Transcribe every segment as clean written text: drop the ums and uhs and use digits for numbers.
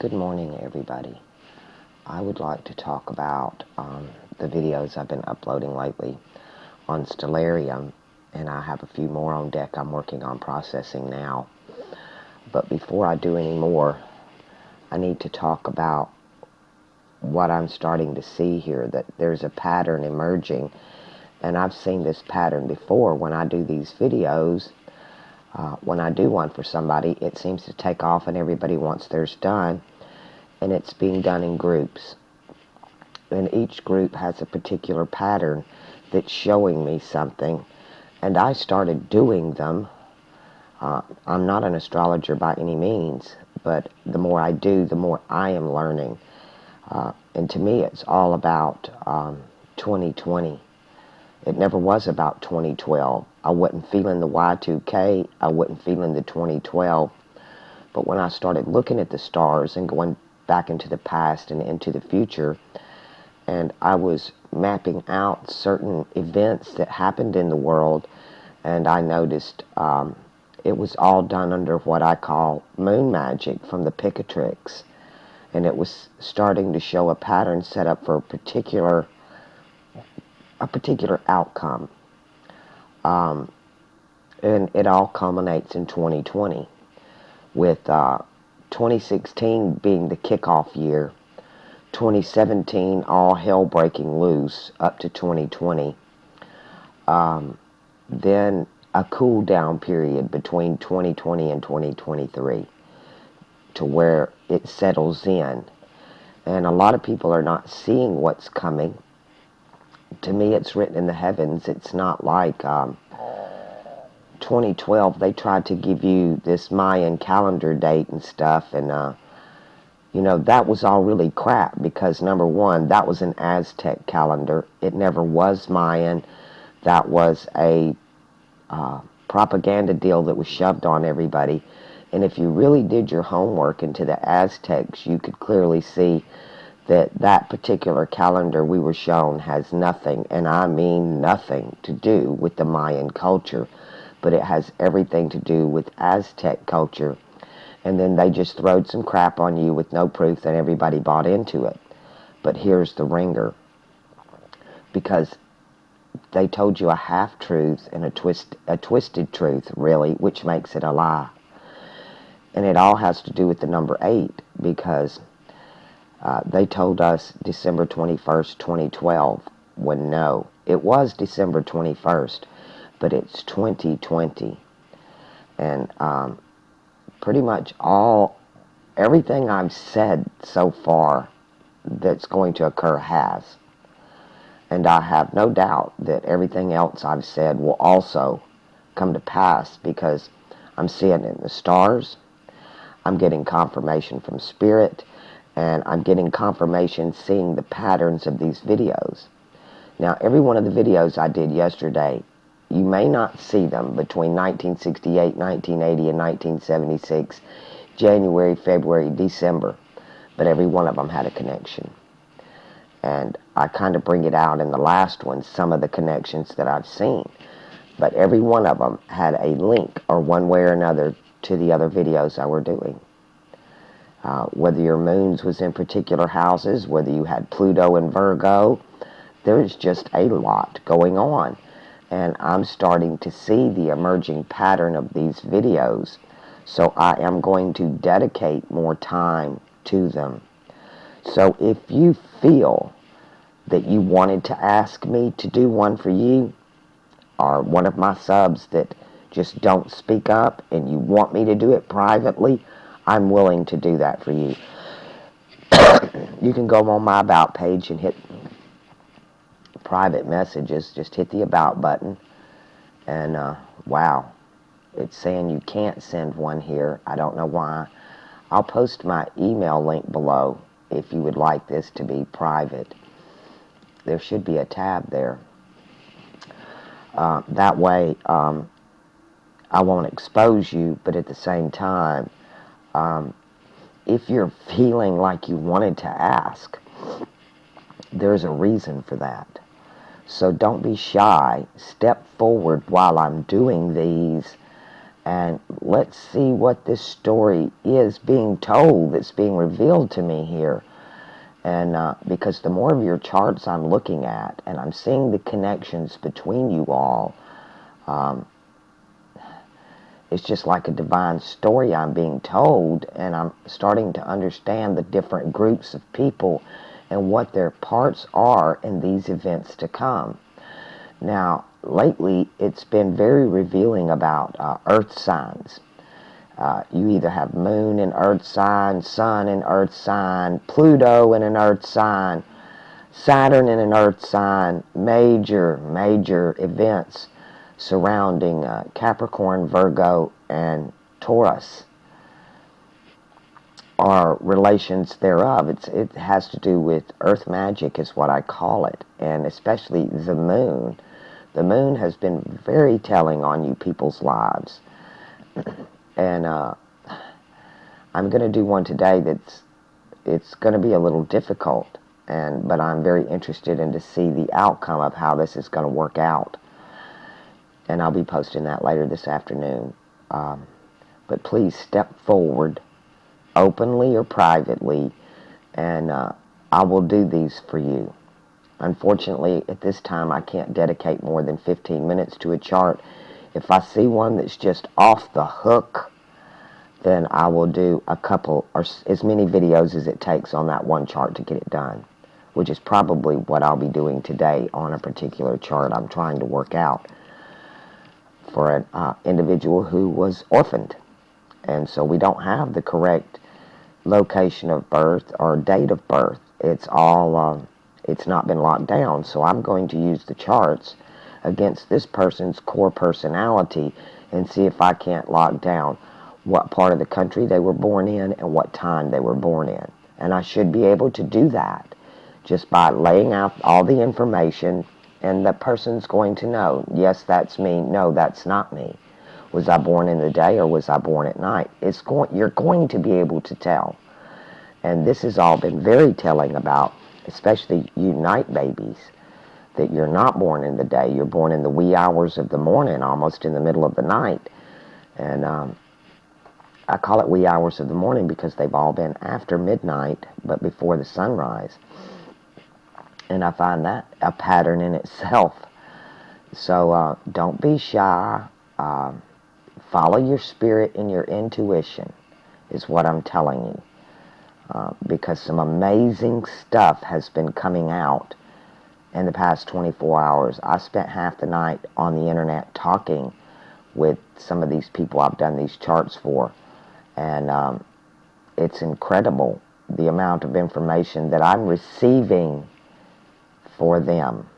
Good morning, everybody. I would like to talk about the videos I've been uploading lately on Stellarium, and I have a few more on deck I'm working on processing now. But before I do any more, I need to talk about what I'm starting to see here, that there's a pattern emerging, and I've seen this pattern before when I do these videos. When I do one for somebody, it seems to take off and everybody wants theirs done, and it's being done in groups. And each group has a particular pattern that's showing me something, and I started doing them. I'm not an astrologer by any means, but the more I do, the more I am learning. And to me, it's all about 2020. It never was about 2012. I wasn't feeling the Y2K. I wasn't feeling the 2012. But when I started looking at the stars and going back into the past and into the future, and I was mapping out certain events that happened in the world, and I noticed it was all done under what I call moon magic from the Picatrix. And it was starting to show a pattern set up for a particular outcome. And it all culminates in 2020, with 2016 being the kickoff year, 2017 all hell breaking loose up to 2020, then a cool down period between 2020 and 2023 to where it settles in. And a lot of people are not seeing what's coming. To me, it's written in the heavens. It's not like 2012. They tried to give you this Mayan calendar date and stuff, and that was all really crap, because number one, that was an Aztec calendar. It never was Mayan. That was a propaganda deal that was shoved on everybody. And if you really did your homework into the Aztecs, you could clearly see that particular calendar we were shown has nothing, and I mean nothing, to do with the Mayan culture, but it has everything to do with Aztec culture. And then they just throwed some crap on you with no proof, and everybody bought into it. But here's the ringer, because they told you a half-truth and a twisted truth, really, which makes it a lie. And it all has to do with the number 8, because they told us December 21st, 2012, when no, it was December 21st, but it's 2020. And pretty much everything I've said so far that's going to occur has. And I have no doubt that everything else I've said will also come to pass, because I'm seeing it in the stars, I'm getting confirmation from Spirit, and I'm getting confirmation seeing the patterns of these videos. Now, every one of the videos I did yesterday, you may not see them between 1968, 1980, and 1976, January, February, December, but every one of them had a connection. And I kind of bring it out in the last one, some of the connections that I've seen. But every one of them had a link, or one way or another, to the other videos I were doing. Whether your moons was in particular houses, whether you had Pluto and Virgo, there's just a lot going on. And I'm starting to see the emerging pattern of these videos. So I am going to dedicate more time to them. So if you feel that you wanted to ask me to do one for you, or one of my subs that just don't speak up and you want me to do it privately, I'm willing to do that for you. You can go on my About page and hit private messages. Just hit the About button. And, wow, it's saying you can't send one here. I don't know why. I'll post my email link below if you would like this to be private. There should be a tab there. That way, I won't expose you, but at the same time, if you're feeling like you wanted to ask, there's a reason for that. So don't be shy. Step forward while I'm doing these And let's see what this story is being told, that's being revealed to me here. And because the more of your charts I'm looking at, and I'm seeing the connections between you all, it's just like a divine story I'm being told, and I'm starting to understand the different groups of people and what their parts are in these events to come. Now, lately, it's been very revealing about earth signs. You either have moon in earth sign, sun in earth sign, Pluto in an earth sign, Saturn in an earth sign, major events surrounding Capricorn, Virgo, and Taurus, or relations thereof. It has to do with earth magic is what I call it, and especially the moon. The moon has been very telling on you people's lives. And I'm going to do one today it's going to be a little difficult, but I'm very interested in to see the outcome of how this is going to work out. And I'll be posting that later this afternoon. But please step forward, openly or privately, and I will do these for you. Unfortunately, at this time, I can't dedicate more than 15 minutes to a chart. If I see one that's just off the hook, then I will do a couple, or as many videos as it takes on that one chart to get it done, which is probably what I'll be doing today on a particular chart I'm trying to work out for an individual who was orphaned. And so we don't have the correct location of birth or date of birth. It's all, it's not been locked down. So I'm going to use the charts against this person's core personality and see if I can't lock down what part of the country they were born in and what time they were born in. And I should be able to do that just by laying out all the information, and the person's going to know, yes, that's me, no, that's not me. Was I born in the day or was I born at night? You're going to be able to tell. And this has all been very telling about, especially you night babies, that you're not born in the day. You're born in the wee hours of the morning, almost in the middle of the night. And I call it wee hours of the morning because they've all been after midnight, but before the sunrise. And I find that a pattern in itself. So don't be shy. Follow your spirit and your intuition is what I'm telling you. Because some amazing stuff has been coming out in the past 24 hours. I spent half the night on the internet talking with some of these people I've done these charts for. And it's incredible the amount of information that I'm receiving for them.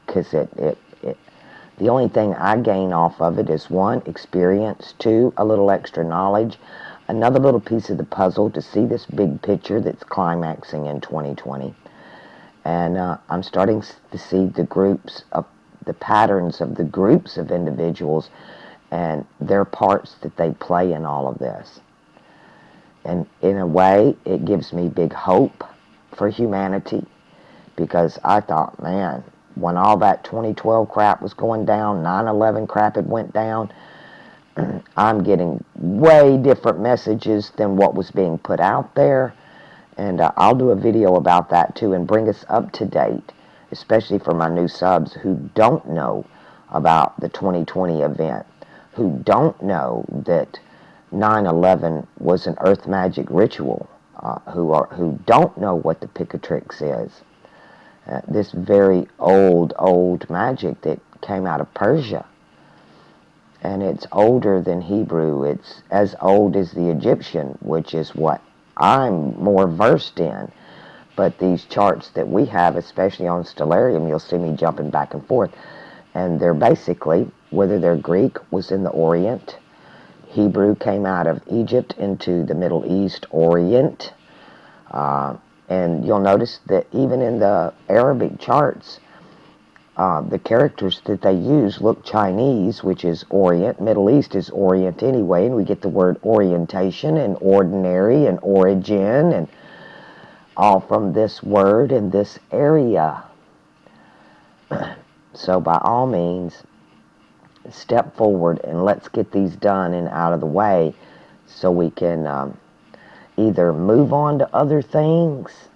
Because the only thing I gain off of it is, one, experience, two, a little extra knowledge, another little piece of the puzzle to see this big picture that's climaxing in 2020. And I'm starting to see the patterns of the groups of individuals and their parts that they play in all of this. And in a way, it gives me big hope for humanity, because I thought, man, when all that 2012 crap was going down, 9/11 crap had went down, I'm getting way different messages than what was being put out there. And I'll do a video about that too and bring us up to date, especially for my new subs who don't know about the 2020 event, who don't know that 9/11 was an earth magic ritual, who don't know what the Picatrix is. This very old magic that came out of Persia. And it's older than Hebrew. It's as old as the Egyptian, which is what I'm more versed in. But these charts that we have, especially on Stellarium, you'll see me jumping back and forth. And they're basically, whether they're Greek, was in the Orient. Hebrew came out of Egypt into the Middle East, Orient. And you'll notice that even in the Arabic charts, the characters that they use look Chinese, which is Orient. Middle East is Orient anyway, and we get the word orientation and ordinary and origin, and all from this word in this area. So by all means, step forward and let's get these done and out of the way so we can either move on to other things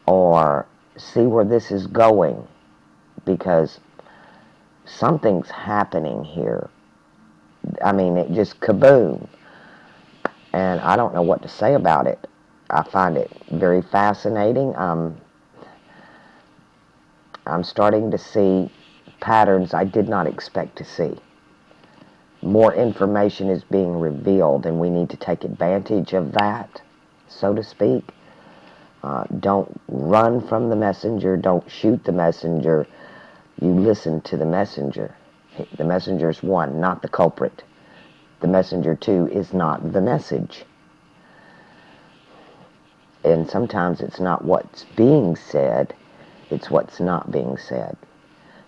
or see where this is going, because something's happening here. I mean, it just kaboom. And I don't know what to say about it. I find it very fascinating. I'm starting to see patterns I did not expect to see. More information is being revealed, and we need to take advantage of that, so to speak. Don't run from the messenger. Don't shoot the messenger. You listen to the messenger. The messenger is one, not the culprit. The messenger, two, is not the message. And sometimes it's not what's being said, it's what's not being said.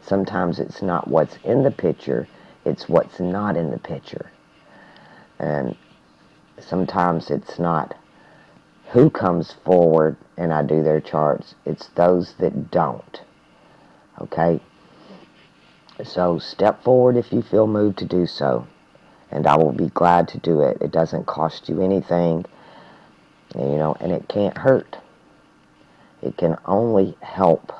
Sometimes it's not what's in the picture, it's what's not in the picture. And sometimes it's not who comes forward and I do their charts, it's those that don't. Okay? So step forward if you feel moved to do so, and I will be glad to do it. It doesn't cost you anything, and it can't hurt. It can only help.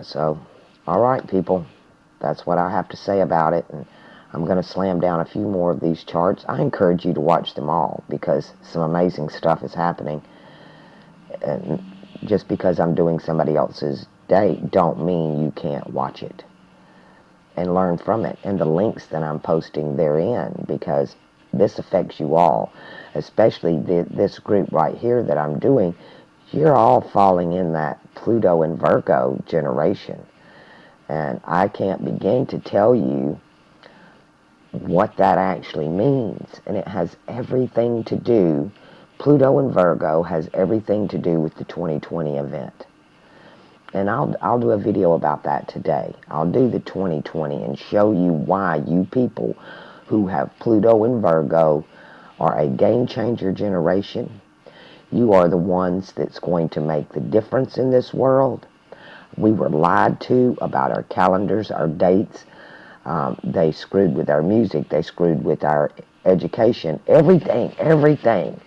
So, all right, people, that's what I have to say about it, and I'm going to slam down a few more of these charts. I encourage you to watch them all because some amazing stuff is happening. And just because I'm doing somebody else's date don't mean you can't watch it and learn from it and the links that I'm posting therein, because this affects you all, especially this group right here that I'm doing. You're all falling in that Pluto and Virgo generation, and I can't begin to tell you what that actually means. And it has everything to do, Pluto and Virgo has everything to do with the 2020 event. And I'll do a video about that today. I'll do the 2020 and show you why you people who have Pluto and Virgo are a game changer generation. You are the ones that's going to make the difference in this world. We were lied to about our calendars, our dates. They screwed with our music. They screwed with our education. Everything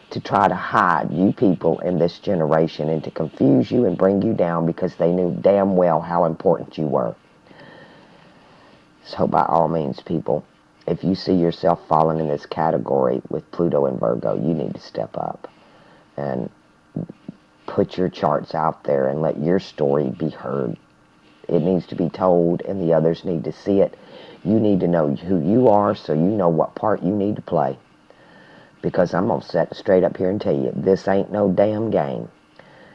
to try to hide you people in this generation and to confuse you and bring you down because they knew damn well how important you were. So by all means, people, if you see yourself falling in this category with Pluto and Virgo, you need to step up and put your charts out there and let your story be heard. It needs to be told, and the others need to see it. You need to know who you are so you know what part you need to play. Because I'm going to sit straight up here and tell you, this ain't no damn game.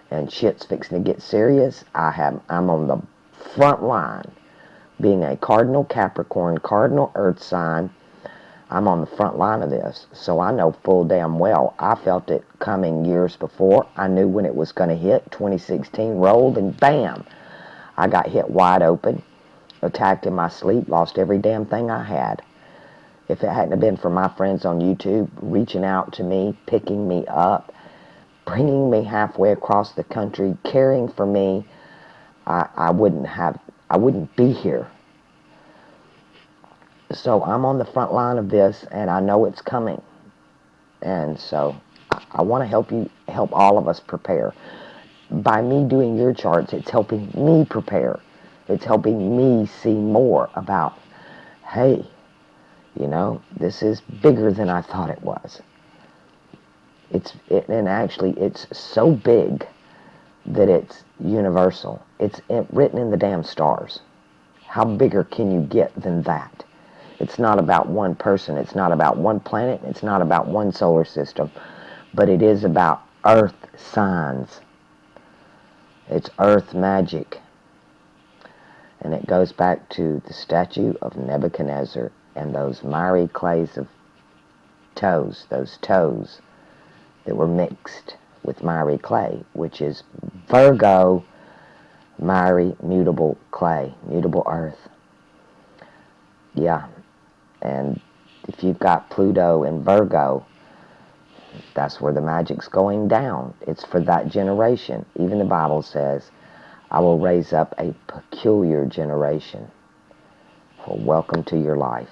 And shit's fixing to get serious. I'm on the front line. Being a cardinal Capricorn, cardinal Earth sign, I'm on the front line of this. So I know full damn well. I felt it coming years before. I knew when it was going to hit. 2016 rolled and bam, I got hit wide open, attacked in my sleep, lost every damn thing I had. If it hadn't been for my friends on YouTube reaching out to me, picking me up, bringing me halfway across the country, caring for me, I wouldn't be here. So I'm on the front line of this, and I know it's coming. And so I want to help all of us prepare. By me doing your charts, it's helping me prepare. It's helping me see more about, hey, this is bigger than I thought it was. And actually, it's so big that it's universal. It's written in the damn stars. How bigger can you get than that? It's not about one person. It's not about one planet. It's not about one solar system. But it is about earth signs. It's earth magic. And it goes back to the statue of Nebuchadnezzar and those miry clays of toes, those toes that were mixed with miry clay, which is Virgo, miry, mutable clay, mutable earth. Yeah, and if you've got Pluto and Virgo, that's where the magic's going down. It's for that generation. Even the Bible says, I will raise up a peculiar generation. Well, welcome to your life.